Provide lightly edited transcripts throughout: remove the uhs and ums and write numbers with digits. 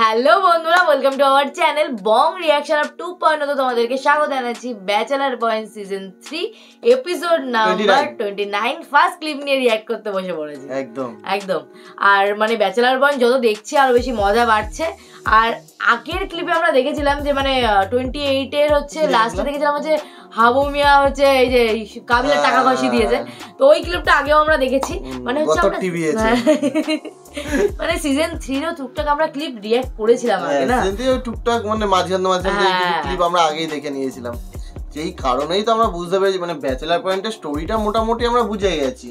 Hello বন্ধুরা, welcome to our channel Bong reaction of 2.0 তোমাদেরকে স্বাগত জানাচ্ছি bachelor point season 3 episode number 29 first clip নিয়ে রিয়াক্ট করতে বসে পড়েছি। একদম আর মানে ব্যাচেলার পয়েন্ট যত দেখছি আরো বেশি মজা বাড়ছে। আর আগের ক্লিপে আমরা দেখেছিলাম যে মানে 28 এর হচ্ছে লাস্টে দেখেছিলাম যে হাবু মিয়া হচ্ছে এই যে কাবিলার টাকা পয়সা দিয়েছে, তো ওই ক্লিপটা আগেও আমরা দেখেছি। মানে হচ্ছে মানে সিজন 3 এর টুকটাক আমরা ক্লিপ রিঅ্যাক্ট করেছিলাম আগে না, সিজন 3 এর টুকটাক মানে মাঝে ক্লিপ আমরা আগেই দেখে নিয়েছিলাম। সেই কারণেই তো আমরা বুঝতে পেরেছি মানে ব্যাচেলার পয়েন্টের স্টোরিটা মোটামুটি আমরা বুঝে গেছি,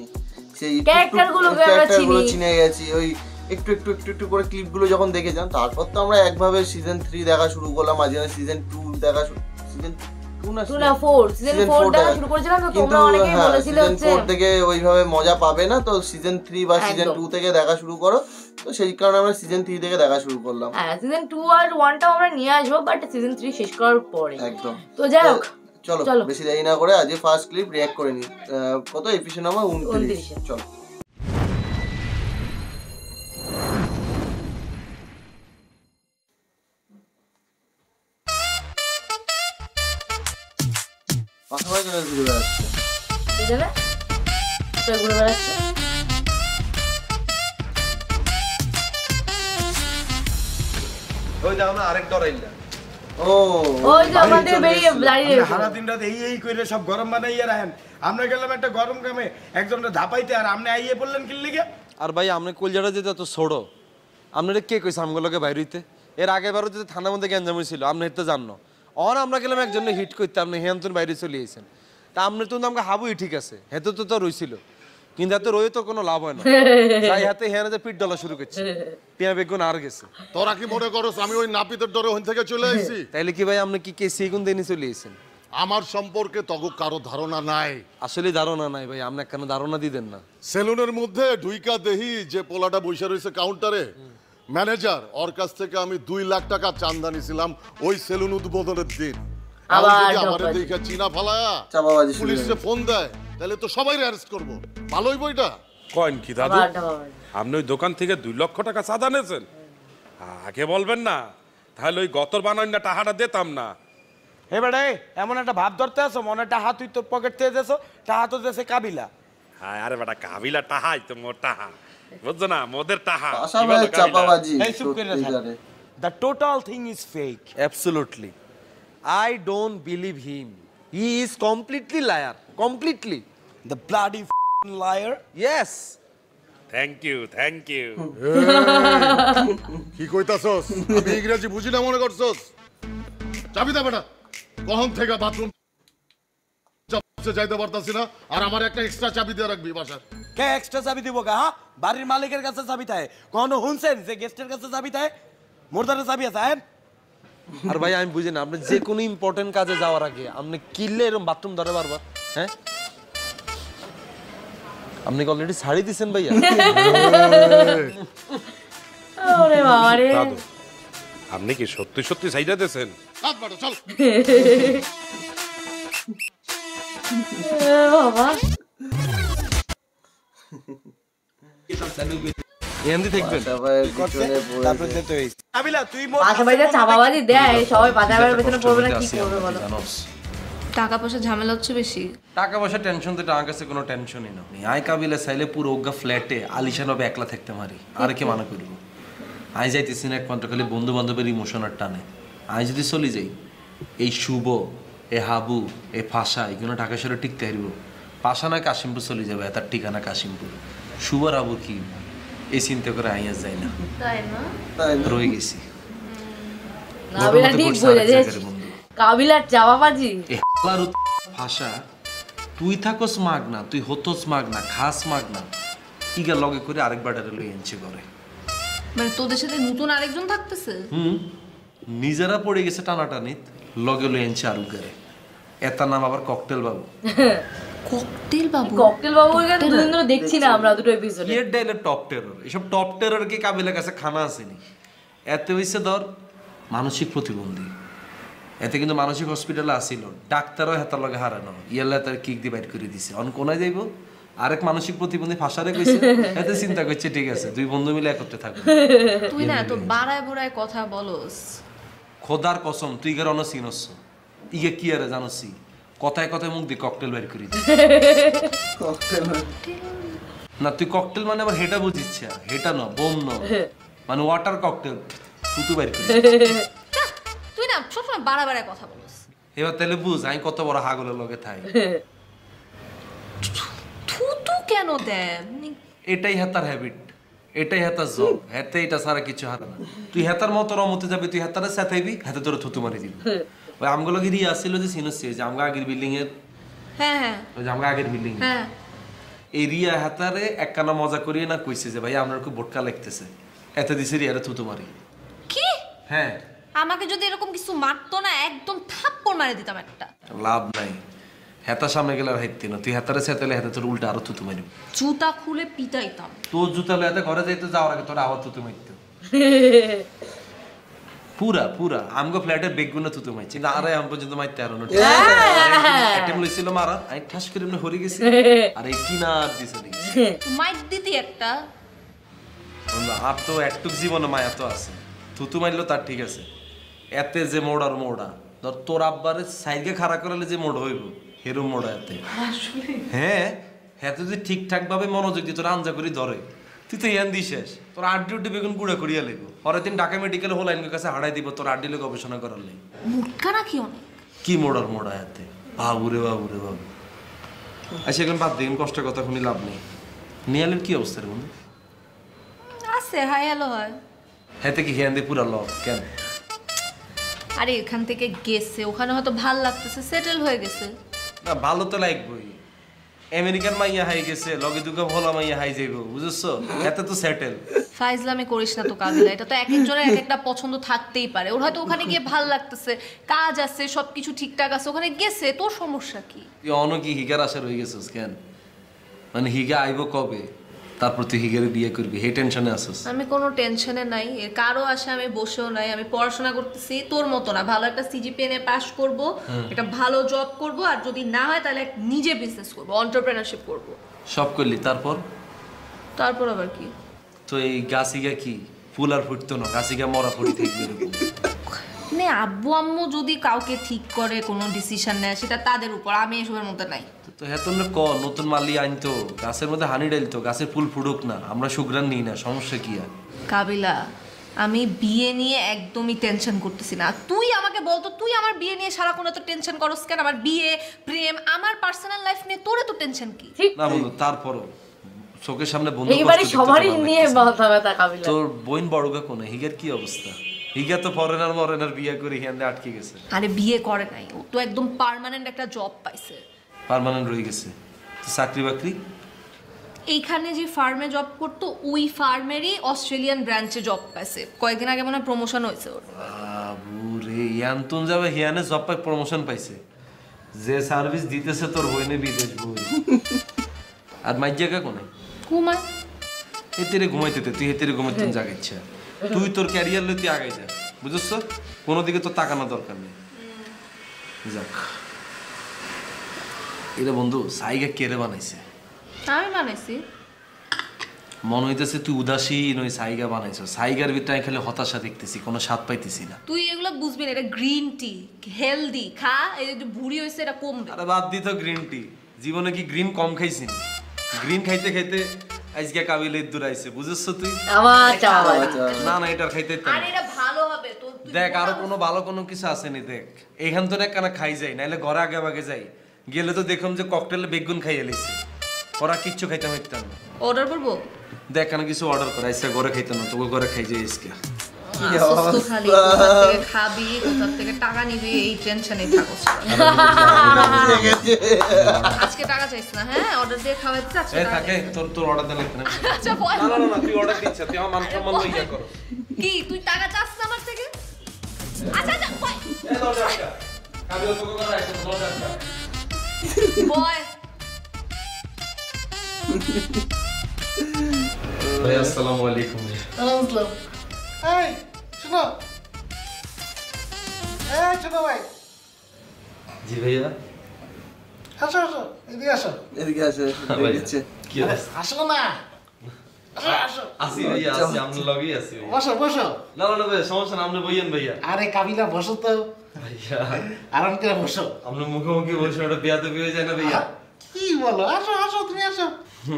সেই ক্যারেক্টারগুলোকে আমরা চিনে গেছি। ওই একটু একটু একটু একটু করে ক্লিপগুলো যখন দেখেছিলাম তারপর তো আমরা একভাবে সিজন 3 দেখা শুরু করলাম, মাঝে সিজন 2 দেখা সিজন 2 না 4 সিজন 4 দেখা শুরু করেছিলাম। তো তোমরা অনেকেই বলেছিলে হচ্ছে সিজন 4 থেকে ওইভাবে মজা পাবে না, তো সিজন 3 বা সিজন 2 থেকে দেখা শুরু করো। তো সেই কারণে আমরা সিজন 3 থেকে দেখা শুরু করলাম। হ্যাঁ, সিজন 2 আর 1 টাও আমরা নিয়ে আসবো, বাট সিজন 3 শেষ করার পরে একদম। তো যাই হোক, চলো বেশি দেরি না করে আজকে ফার্স্ট ক্লিপ রিঅ্যাক্ট করে নি। কত এপিসোড নাম্বার 29। চলো পাশাপাশি ঘুরে বেড়াচ্ছে, বুঝলে তো ঘুরে বেড়াচ্ছে। ওই দাও না আরেক ডরাইলা। ওই যে আমাদের বেরিয়ে দাঁড়িয়ে সারা দিন রাত এই কইরে সব গরম বানাইয়া রাখেন। আমরা গেলাম একটা গরম কামে একজনটা ধাপাইতে, আর আপনি আইয়ে বললেন কি লিগে? আর ভাই আপনি কলজাটা যেতে তো ছোড়ো, আপনারা কে কইছে আমগুলোকে বাইর হইতে? এর আগে বারও যদি থানার মধ্যে গ্যাঞ্জাম হয়েছিল আপনি তো জানো। আর আমরা গেলাম একজনে হিট করতে, আপনি হেন্তন বাইরে চলে এসেছেন। তা আপনি তো আমাকে হাবুই ঠিক আছে, হেতে তো রইছিল, কিন্তু এত রয়ে তো কোনো লাভ হয় না। তাই হাতে হেনে যে পিট ডলা শুরু করছে, পিয়া বেগুন আর গেছে। তোরা কি মনে করছ আমি ওই নাপিতের ডরে ওখান থেকে চলে আইছি? তাইলে কি ভাই আপনি কি কেসি গুণ দিয়ে চলে এসেছেন? আমার সম্পর্কে তগো কারো ধারণা নাই। আসলে ধারণা নাই ভাই, আপনি কেন ধারণা দিবেন না? সেলুনের মধ্যে ঢুইকা দেহি যে পোলাটা বসে রয়েছে কাউন্টারে, ম্যানেজার, ওর কাছ থেকে আমি 2 লাখ টাকা চান্দা নিছিলাম ওই সেলুন উদ্বোধনের দিন। আমাদের দেখা চিনা ফালায়া পুলিশে ফোন দেয়, তাহলে তো সবাই অ্যারেস্ট করবো। ভালোই বইটা কয়েন কি দাদু, আপনি ওই দোকান থেকে 2 লক্ষ টাকা চাঁদা নিয়েছেন? আগে বলবেন না, তাহলে ওই গতর বানাইনা টাকাটা দিতাম না। হে বেটা, এমন একটা ভাব ধরতে আছো মনে টাহা তুই তোর পকেট থেকে দেছো, টাহা তো দেছে কাবিলা। হ্যাঁ আরে বেটা, কাবিলা টাহাই তো মোর টাহা, বুঝছো না? মোদের টাহা চাপাবাজি। The total thing is fake. Absolutely. I don't believe him. He is completely liar. Completely. The bloody liar. Yes. Thank you কি কইতাছস? আমি ইংরেজি বুঝি না মনে করছস? চাবি দে বেটা। কখন থেকে বাথরুম যাইতে পারতাছি না, আর আমার একটা এক্সট্রা চাবি দিয়ে রাখবি বাসার। কে এক্সট্রা চাবি দিব গা? হ্যাঁ, বাড়ির মালিকের কাছে চাবি থাকে, কখনো শুনছেন যে গেস্টের কাছে চাবি থাকে? মোরদারে চাবি আছে। আর ভাই আমি বুঝি না, আপনি যে কোনো ইম্পর্টেন্ট কাজে যাওয়ার আগে আপনি কিনলে এরকম বাথরুম ধরে বারবার? হ্যাঁ, আপনি কি অলরেডি শাড়ি দিছেন ভাইয়া? ওরে বাবা রে, দাদু আপনি কি সত্যি সত্যি চাইদা দিয়েছেন? হাত বাড়া চল। বাবা এমনি দেখবেন কাবিলা তুই পাশাপাশি চাপাবাজি দেয়, সবাই পাতাবার পেছনে পড়বে না, কি করবে বলো? টাকা পয়সা ঝামেলা হচ্ছে বেশি। টাকা পয়সা টেনশন তো আমার কাছে কোনো টেনশনই না। আই কাবিলা চাইলে পুরো ওগা ফ্ল্যাটে আলিশান ভাবে একলা থাকতে মারি, আর কে মানা করবো? আই যাইতেছি না একমাত্র খালি বন্ধু বান্ধবের ইমোশনের টানে। আই যদি চলে যাই, এই শুভ, এ হাবু, এ ফাঁসা এগুলো ঢাকা শহরে টিকতে হারিব। পাশা নয় কাশিমপুর চলে যাবে, তার ঠিকানা কাশিমপুর। শুভর আবু কি এই চিন্তা করে আইয়া যায় না, রয়ে গেছি। কাবিলা ঠিক বলেছে, কাবিলার চাপাবাজি। ভাষা তুই থাকস মাগ না, তুই হতস মাগ না, খাস মাগ না, ইগা লগে করে আরেকবার লই এনছে করে। মানে তোদের সাথে নতুন আরেকজন থাকতেছে? নিজেরা পড়ে গেছে টানাটানিত, লগে লই এনছে আর উগারে। এত নাম আবার ককটেল বাবু। ককটেল বাবু? ককটেল বাবু দুদিন ধরে দেখছি না আমরা দুটো এপিসোডে। এর ডাইলে টপ টেরর, এসব টপ টেরর কি কাবিলার কাছে খানা আসেনি? এত হইছে ধর মানসিক প্রতিবন্ধী, এতে কিন্তু মানসিক হসপিটালে আসিল, ডাক্তারও হেতার লগে হারানো, ইয়াল্লা তার কিক দিয়ে বাইট করে দিছে। অন কোনায় যাইব আরেক মানসিক প্রতিবন্ধী ফাঁসারে কইছে, এতে চিন্তা করছে ঠিক আছে 2 বন্ধু মিলে একত্রে থাকবে। তুই না তো বাড়ায় ভরায় কথা বলস। খোদার কসম তুই গের অন চিনস ইগে কি আরে জানসি কথায় কথায় মুখ দিয়ে ককটেল বের করি দে। না তুই ককটেল মানে আবার হেটা বুঝিস, হেটা না বোম না, মানে ওয়াটার ককটেল তুই বের করি। তুই না সবসময় বাড়ায় কথা বলস। এবার তাহলে বুঝ আমি কত বড় হাগলের লগে থাই। থুতু কেন দেন? এটাই হেতার হ্যাবিট, এটাই হেতার জব, হেতে এটা সারা কিছু হারে না। তুই হেতার মতো রমতে যাবি, তুই হেতারে সাথাইবি, হেতে তোর থুতু মারি দিবি। ওই আমগুলো গিরি আসছিল যে সিনসে যে আমগা আগের বিল্ডিং এর, হ্যাঁ হ্যাঁ ওই যে আমগা আগের বিল্ডিং হ্যাঁ এই রিয়া হেতারে একখানা মজা করিয়ে না কইছে যে ভাই আপনার খুব বোটকা লাগতেছে, এতে দিছে রিয়ারে থুতু মারি। কি? হ্যাঁ আমাকে যদি এরকম কিছু মারতো না একদম থাপ্পড় মারে দিতাম একটা। লাভ নাই, হেতার সামনে গেলে আর হাইতে না, তুই হেতারে সেতালে হেতে তোর উল্টা আরো থুতু মারিবি। জুতা খুলে পিটাইতাম। তোর জুতা লইতে ঘরে যাইতে যাওয়ার আগে তোর আবার থুতু মারতে পুরা পুরা আমগো ফ্ল্যাটের বেগুনা থুতু মারছি না, আরে আম পর্যন্ত মারতে আরো না আইটেম লইছিল মারা, আমি ঠাস করে এমনি হরি গেছি আর এই কিনার দিছে দেখি মাইর দিতি একটা। আর তো একটুক জীবনে মায়া তো আছে, থুতু মারলো তার ঠিক আছে, এতে যে মোড়ার মোড়া ধর তোর আব্বারে সাইডে খাড়া করালে যে মোড় হইব হেরো মোড়া এতে। হ্যাঁ হ্যাঁ তুই যদি ঠিকঠাক ভাবে মনোযোগ দিয়ে তোর আঞ্জা করি ধরে তুই তো ইয়ান দিস তোর আড্ডি উড্ডি বেগুন গুঁড়া করিয়া লাগবো, পরের দিন ঢাকা মেডিকেল হোল আইনের কাছে হারাই দিব তোর আড্ডি লোক গবেষণা করার লাই। মুটকা রাখি অনেক। কি মোড়ার মোড়া এতে বাবুরে বাবুরে বাবু। আচ্ছা এখন বাদ দিন কষ্ট কথা শুনি লাভ নেই। নিয়ালের কি অবস্থা রে বন্ধু? আছে হাই হ্যালো হয়। হেতে কি হিয়ান দিয়ে পুরা ল কেন? আরে এখান থেকে গেছে, ওখানে হয়তো ভাল লাগতেছে, সেটেল হয়ে গেছে। না ভালো তো লাগবই, আমেরিকান মাইয়া হাই গেছে লগে দুগা ভোলা মাইয়া হাই যাইব বুঝছো, এতে তো সেটেল। ফাইজলামি করিস না তো কাবিলা, এটা তো এক একজনের এক একটা পছন্দ থাকতেই পারে। ওর হয়তো ওখানে গিয়ে ভাল লাগতেছে, কাজ আছে, সবকিছু ঠিকঠাক আছে, ওখানে গেছে, তোর সমস্যা কি? তুই অন কি হিগার আশা রয়ে গেছিস কেন? মানে হিগা আইব কবে, তারপর তুই হিগারে বিয়ে করবি এই টেনশনে আছিস? আমি কোনো টেনশনে নাই, এর কারো আশা আমি বসেও নাই। আমি পড়াশোনা করতেছি তোর মতো না, ভালো একটা সিজিপিএ নিয়ে পাস করব, একটা ভালো জব করব, আর যদি না হয় তাহলে নিজে বিজনেস করব, এন্টারপ্রেনারশিপ করব। সব করলি তারপর? তারপর আবার কি? তো এই গাছিগা কি ফুল আর ফুটতো না, গাছিগা মরা ফুটি থাকবে এরকম? মানে আব্বু আম্মু যদি কাউকে ঠিক করে কোনো ডিসিশন নেয় সেটা তাদের উপর, আমি এসবের মধ্যে নাই। তো হ্যাঁ তোমরা ক নতুন মালি আনতো, গাছের মধ্যে হানি ডালতো, গাছের ফুল ফুটুক না, আমরা সুগ্রান নিই না, সমস্যা কি আর? কাবিলা আমি বিয়ে নিয়ে একদমই টেনশন করতেছি না। তুই আমাকে বলতো তুই আমার বিয়ে নিয়ে সারাক্ষণ এত টেনশন করস কেন? আমার বিয়ে প্রেম আমার পার্সোনাল লাইফ নিয়ে তোর এত টেনশন কি? না বন্ধু তারপরও চোখের সামনে বন্ধু এইবারে সবারই নিয়ে মাথা ব্যথা কাবিলা। তোর বোন বড়গা কোনে, হিগার কি অবস্থা? হিগা তো ফরেনার বিয়ে করে হিয়ান্দে আটকে গেছে। আরে বিয়ে করে নাই, ও তো একদম পার্মানেন্ট একটা জব পাইছে। পার্মানেন্ট রয়ে গেছে? চাকরি বাকরি? এইখানে যে ফার্মে জব করতো ওই ফার্মেরই অস্ট্রেলিয়ান ব্রাঞ্চে জব পাইছে, কয়েকদিন আগে মনে হয় প্রমোশন হয়েছে ওর। বাবুরে ইয়ান্তন যাবে হিয়ানে জব পাই প্রমোশন পাইছে, যে সার্ভিস দিতেছে তোর বইনে বিদেশ বই। আর মাই জায়গা কোনে ঘুমায়, হেতেরে ঘুমাইতে তুই হেতেরে ঘুমাইতে জাগাইছে, তুই তোর ক্যারিয়ার লই তুই আগাই যা বুঝছ, কোনো দিকে তো তাকানো দরকার নেই। যাক এটা বন্ধু সাইগা কেড়ে বানাইছে? আমি বানাইছি। মনে হইতেছে তুই উদাসীন ওই সাইগা বানাইছো, সাইগার ভিতরে খালি হতাশা দেখতেছি, কোনো স্বাদ পাইতেছি না। তুই এগুলো বুঝবি না, এটা গ্রিন টি, হেলদি, খা, এই যে ভুঁড়ি হয়েছে এটা কমবে। আরে বাদ দিত গ্রিন টি, জীবনে কি গ্রিন কম খাইছি? গ্রিন খাইতে খাইতে আজকে কাবিলের দূর আইছে বুঝছ তুই। না না এটা খাইতে আর এটা ভালো হবে তো। দেখ আরো কোনো ভালো কোনো কিছু আছে নি, দেখ এখান তো না কানা খাই যাই, নাইলে ঘরে আগে বাগে যাই, গেলে তো দেখলাম যে ককটেলে বেগুন খাইয়ে লিছে, ওরা কিচ্ছু খাইতে হইতাম না। অর্ডার করবো? দেখ কেন কিছু অর্ডার করে আইসা ঘরে খাইতে না, তোকে ঘরে খাই যাই আজকে। খালি কোথা থেকে খাবি, কোথা থেকে টাকা নিবি, এই টেনশনে থাকোস। আজকে টাকা চাইছ না? হ্যাঁ অর্ডার দিয়ে খাওয়াইতে আজকে টাকা থাকে তোর অর্ডার দেন লাগবে না। আচ্ছা বল। না না না তুই অর্ডার দিচ্ছ, তুই আমার মান সম্মান লইয়া কর। কি তুই টাকা চাস না আমার থেকে? আচ্ছা আচ্ছা বয়। এই 10 টাকা কাবিল তোকে করে আইছো 10 টাকা বয়। ভাই আসসালামু আলাইকুম। আসসালাম। এই শোনো, এই ছোট ভাই। জি ভাইয়া। আসো আসো এদিকে আসো এদিকে আসে দেখছে কি আছে আসো না আসো আসো আসি ভাইয়া আসি আমরা লগেই আসি ভাইয়া। বসো বসো না না না ভাইয়া সমস্যা না আপনি বইয়েন ভাইয়া আরে কাবিলা বসো তো ভাইয়া আরাম করে বসো আপনি মুখোমুখি বলছেন ওটা বিয়াতে হয়ে যায় না ভাইয়া কি বলো আসো আসো তুমি আসো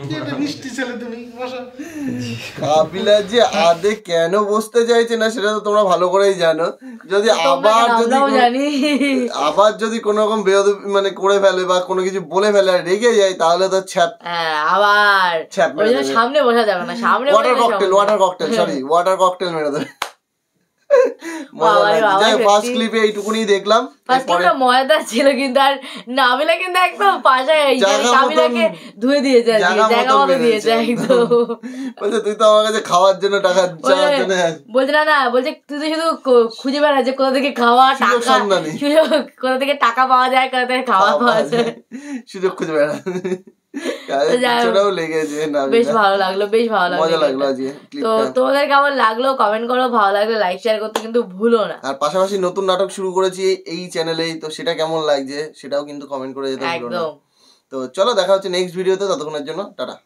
কি একটা মিষ্টি ছেলে তুমি বসো কাবিলা যে আদে কেন বসতে চাইছে না সেটা তো তোমরা ভালো করেই জানো। যদি আবার যদি কোনো রকম বেয়াদবি মানে করে ফেলে বা কোনো কিছু বলে ফেলে আর রেগে যায় তাহলে তো ছ্যাপ আবার সামনে বসা যাবে না, সামনে water cocktail sorry water cocktail মেরে দেবে। ফার্স্ট ক্লিপে এইটুকুনি দেখলাম। ময়দা ছিল কিন্তু আর নাবিলা কিন্তু একদম পাশায় কাবিলাকে ধুয়ে দিয়ে যায়, জায়গা মতো দিয়ে যায় একদম। বলছে তুই তো আমার কাছে খাওয়ার জন্য টাকা চাওয়ার জন্য বলছে না বলছে তুই তো শুধু খুঁজে বেড়া যে কোথা থেকে খাওয়া টাকা কোথা থেকে টাকা পাওয়া যায় কোথা থেকে খাওয়া পাওয়া যায় সুযোগ খুঁজে বেড়া। বেশ ভালো লাগলো তো তোমাদের কেমন লাগলো কমেন্ট করো, ভালো লাগলে লাইক শেয়ার করতে কিন্তু ভুলো না। আর পাশাপাশি নতুন নাটক শুরু করেছি এই চ্যানেলেই, তো সেটা কেমন লাগছে সেটাও কিন্তু কমেন্ট করে যেতে ভুলো না। তো চলো দেখা হচ্ছে নেক্সট ভিডিওতে, ততক্ষণের জন্য টাটা।